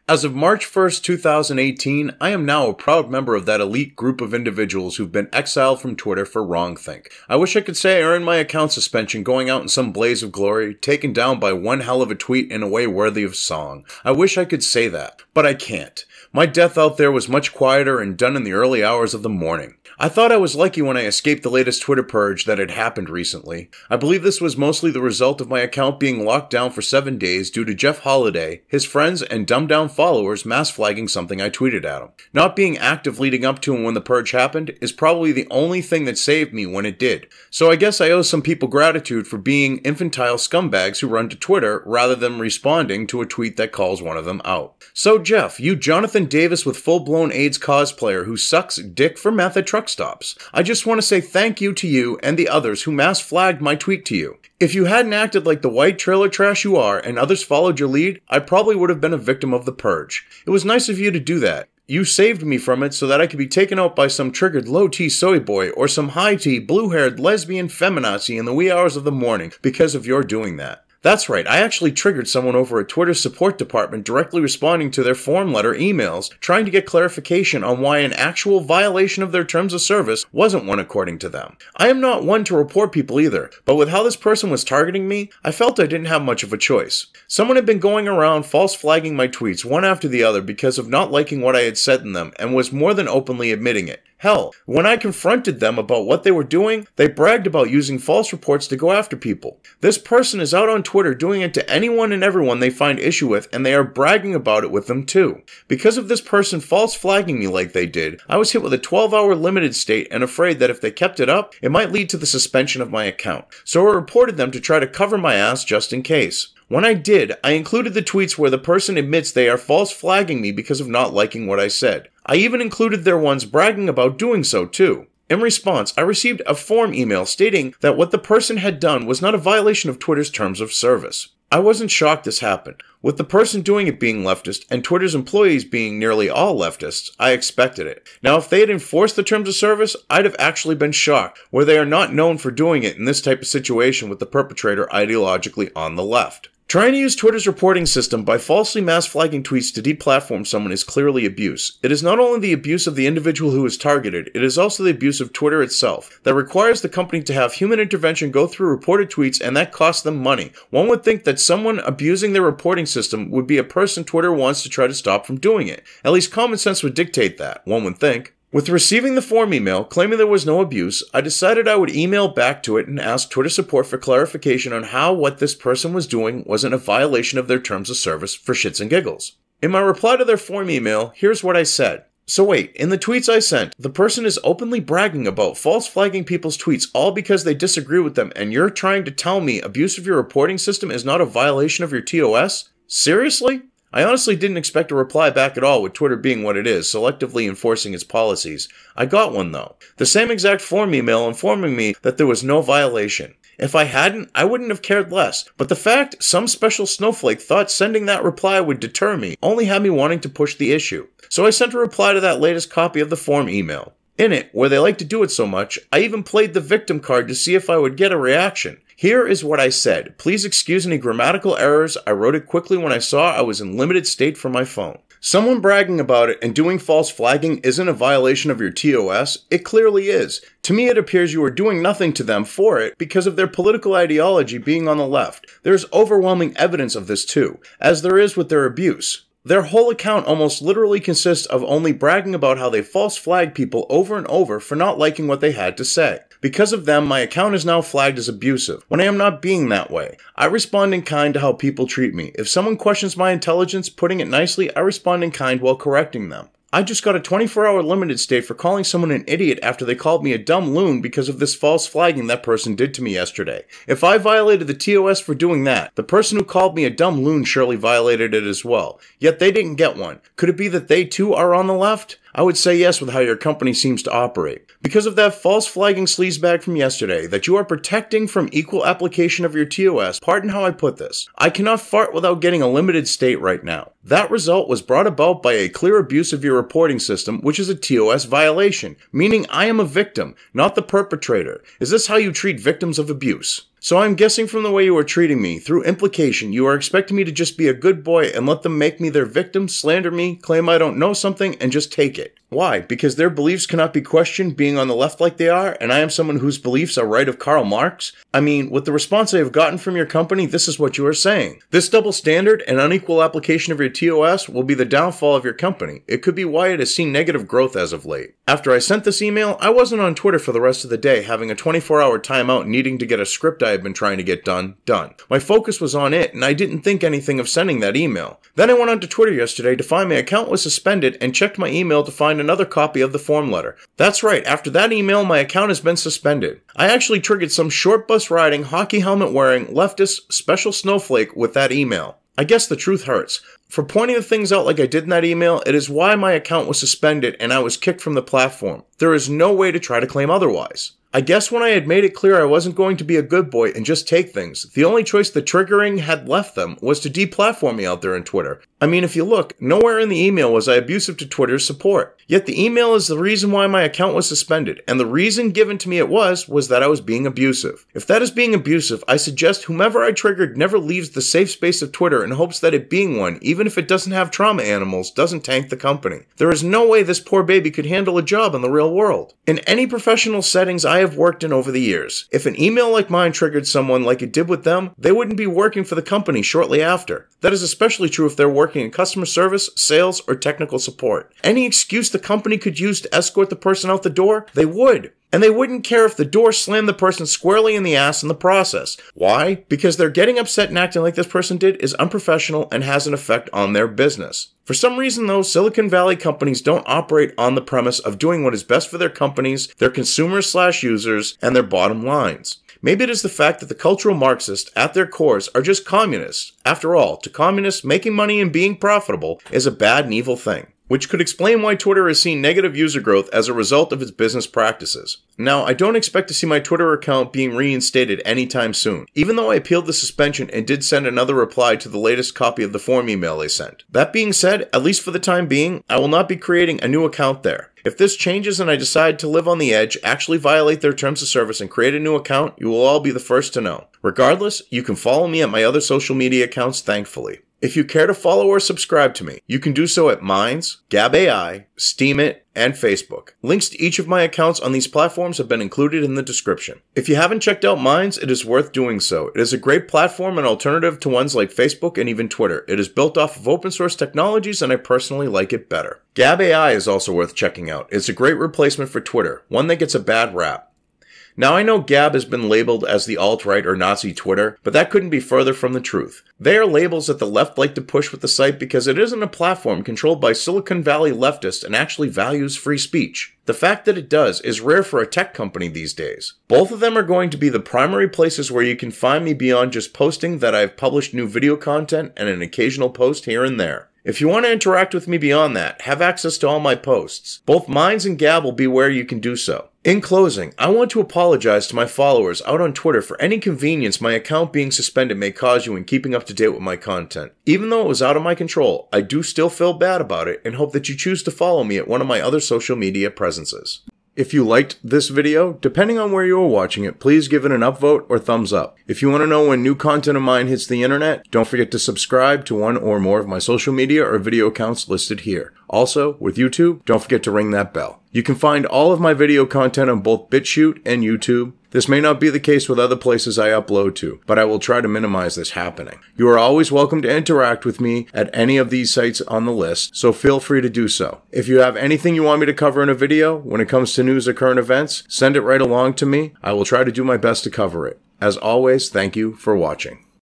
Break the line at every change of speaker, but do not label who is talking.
As of March 1st, 2018, I am now a proud member of that elite group of individuals who've been exiled from Twitter for wrongthink. I wish I could say I earned my account suspension going out in some blaze of glory, taken down by one hell of a tweet in a way worthy of song. I wish I could say that, but I can't. My death out there was much quieter and done in the early hours of the morning. I thought I was lucky when I escaped the latest Twitter purge that had happened recently. I believe this was mostly the result of my account being locked down for 7 days due to Jeff Holiday, his friends, and dumbed-down followers mass flagging something I tweeted at him. Not being active leading up to and when the purge happened is probably the only thing that saved me when it did. So I guess I owe some people gratitude for being infantile scumbags who run to Twitter rather than responding to a tweet that calls one of them out. So Jeff, you Jonathan Davis with full-blown AIDS cosplayer who sucks dick for meth at truck stops. I just want to say thank you to you and the others who mass flagged my tweet to you. If you hadn't acted like the white trailer trash you are and others followed your lead, I probably would have been a victim of the purge. It was nice of you to do that. You saved me from it so that I could be taken out by some triggered low-T soy boy or some high-T blue-haired lesbian feminazi in the wee hours of the morning because of your doing that. That's right, I actually triggered someone over at Twitter's support department directly responding to their form letter emails, trying to get clarification on why an actual violation of their terms of service wasn't one according to them. I am not one to report people either, but with how this person was targeting me, I felt I didn't have much of a choice. Someone had been going around false flagging my tweets one after the other because of not liking what I had said in them and was more than openly admitting it. Hell, when I confronted them about what they were doing, they bragged about using false reports to go after people. This person is out on Twitter doing it to anyone and everyone they find issue with, and they are bragging about it with them too. Because of this person false flagging me like they did, I was hit with a 12-hour limited state and afraid that if they kept it up, it might lead to the suspension of my account. So I reported them to try to cover my ass just in case. When I did, I included the tweets where the person admits they are false flagging me because of not liking what I said. I even included their ones bragging about doing so too. In response, I received a form email stating that what the person had done was not a violation of Twitter's terms of service. I wasn't shocked this happened. With the person doing it being leftist and Twitter's employees being nearly all leftists, I expected it. Now, if they had enforced the terms of service, I'd have actually been shocked, where they are not known for doing it in this type of situation with the perpetrator ideologically on the left. Trying to use Twitter's reporting system by falsely mass flagging tweets to deplatform someone is clearly abuse. It is not only the abuse of the individual who is targeted, it is also the abuse of Twitter itself, that requires the company to have human intervention go through reported tweets, and that costs them money. One would think that someone abusing their reporting system would be a person Twitter wants to try to stop from doing it. At least common sense would dictate that, one would think. With receiving the form email claiming there was no abuse, I decided I would email back to it and ask Twitter support for clarification on how what this person was doing wasn't a violation of their terms of service for shits and giggles. In my reply to their form email, here's what I said. So wait, in the tweets I sent, the person is openly bragging about false flagging people's tweets all because they disagree with them, and you're trying to tell me abuse of your reporting system is not a violation of your TOS? Seriously? I honestly didn't expect a reply back at all, with Twitter being what it is, selectively enforcing its policies. I got one though. The same exact form email informing me that there was no violation. If I hadn't, I wouldn't have cared less, but the fact some special snowflake thought sending that reply would deter me only had me wanting to push the issue. So I sent a reply to that latest copy of the form email. In it, where they like to do it so much, I even played the victim card to see if I would get a reaction. Here is what I said. Please excuse any grammatical errors. I wrote it quickly when I saw I was in limited state from my phone. Someone bragging about it and doing false flagging isn't a violation of your TOS. It clearly is. To me, it appears you are doing nothing to them for it because of their political ideology being on the left. There's overwhelming evidence of this too, as there is with their abuse. Their whole account almost literally consists of only bragging about how they false flag people over and over for not liking what they had to say. Because of them, my account is now flagged as abusive, when I am not being that way. I respond in kind to how people treat me. If someone questions my intelligence, putting it nicely, I respond in kind while correcting them. I just got a 24-hour limited stay for calling someone an idiot after they called me a dumb loon because of this false flagging that person did to me yesterday. If I violated the TOS for doing that, the person who called me a dumb loon surely violated it as well. Yet they didn't get one. Could it be that they too are on the left? I would say yes with how your company seems to operate. Because of that false flagging sleazebag from yesterday that you are protecting from equal application of your TOS, pardon how I put this, I cannot fart without getting a limited state right now. That result was brought about by a clear abuse of your reporting system, which is a TOS violation, meaning I am a victim, not the perpetrator. Is this how you treat victims of abuse? So I'm guessing from the way you are treating me, through implication, you are expecting me to just be a good boy and let them make me their victim, slander me, claim I don't know something, and just take it. Why? Because their beliefs cannot be questioned being on the left like they are, and I am someone whose beliefs are right of Karl Marx? I mean, with the response I have gotten from your company, this is what you are saying. This double standard and unequal application of your TOS will be the downfall of your company. It could be why it has seen negative growth as of late. After I sent this email, I wasn't on Twitter for the rest of the day, having a 24-hour timeout needing to get a script I had been trying to get done. My focus was on it, and I didn't think anything of sending that email. Then I went onto Twitter yesterday to find my account was suspended and checked my email to find another copy of the form letter. That's right, after that email, my account has been suspended. I actually triggered some short bus riding, hockey helmet wearing, leftist, special snowflake with that email. I guess the truth hurts. For pointing the things out like I did in that email, it is why my account was suspended and I was kicked from the platform. There is no way to try to claim otherwise. I guess when I had made it clear I wasn't going to be a good boy and just take things, the only choice the triggering had left them was to deplatform me out there on Twitter. I mean, if you look, nowhere in the email was I abusive to Twitter's support. Yet the email is the reason why my account was suspended, and the reason given to me it was that I was being abusive. If that is being abusive, I suggest whomever I triggered never leaves the safe space of Twitter in hopes that it being one, even if it doesn't have trauma animals, doesn't tank the company. There is no way this poor baby could handle a job in the real world. In any professional settings I have worked in over the years, if an email like mine triggered someone like it did with them, they wouldn't be working for the company shortly after. That is especially true if they're working in customer service, sales, or technical support. Any excuse the company could use to escort the person out the door, they would. And they wouldn't care if the door slammed the person squarely in the ass in the process. Why? Because they're getting upset and acting like this person did is unprofessional and has an effect on their business. For some reason though, Silicon Valley companies don't operate on the premise of doing what is best for their companies, their consumers/users, and their bottom lines. Maybe it is the fact that the cultural Marxists, at their cores, are just communists. After all, to communists, making money and being profitable is a bad and evil thing, which could explain why Twitter has seen negative user growth as a result of its business practices. Now, I don't expect to see my Twitter account being reinstated anytime soon, even though I appealed the suspension and did send another reply to the latest copy of the form email they sent. That being said, at least for the time being, I will not be creating a new account there. If this changes and I decide to live on the edge, actually violate their terms of service and create a new account, you will all be the first to know. Regardless, you can follow me at my other social media accounts, thankfully. If you care to follow or subscribe to me, you can do so at Minds, Gab.ai, Steemit, and Facebook. Links to each of my accounts on these platforms have been included in the description. If you haven't checked out Minds, it is worth doing so. It is a great platform and alternative to ones like Facebook and even Twitter. It is built off of open source technologies and I personally like it better. Gab.ai is also worth checking out. It's a great replacement for Twitter, one that gets a bad rap. Now I know Gab has been labeled as the alt-right or Nazi Twitter, but that couldn't be further from the truth. They are labels that the left like to push with the site because it isn't a platform controlled by Silicon Valley leftists and actually values free speech. The fact that it does is rare for a tech company these days. Both of them are going to be the primary places where you can find me beyond just posting that I've published new video content and an occasional post here and there. If you want to interact with me beyond that, have access to all my posts. Both Minds and Gab will be where you can do so. In closing, I want to apologize to my followers out on Twitter for any inconvenience my account being suspended may cause you in keeping up to date with my content. Even though it was out of my control, I do still feel bad about it and hope that you choose to follow me at one of my other social media presences. If you liked this video, depending on where you are watching it, please give it an upvote or thumbs up. If you want to know when new content of mine hits the internet, don't forget to subscribe to one or more of my social media or video accounts listed here. Also, with YouTube, don't forget to ring that bell. You can find all of my video content on both BitChute and YouTube. This may not be the case with other places I upload to, but I will try to minimize this happening. You are always welcome to interact with me at any of these sites on the list, so feel free to do so. If you have anything you want me to cover in a video, when it comes to news or current events, send it right along to me. I will try to do my best to cover it. As always, thank you for watching.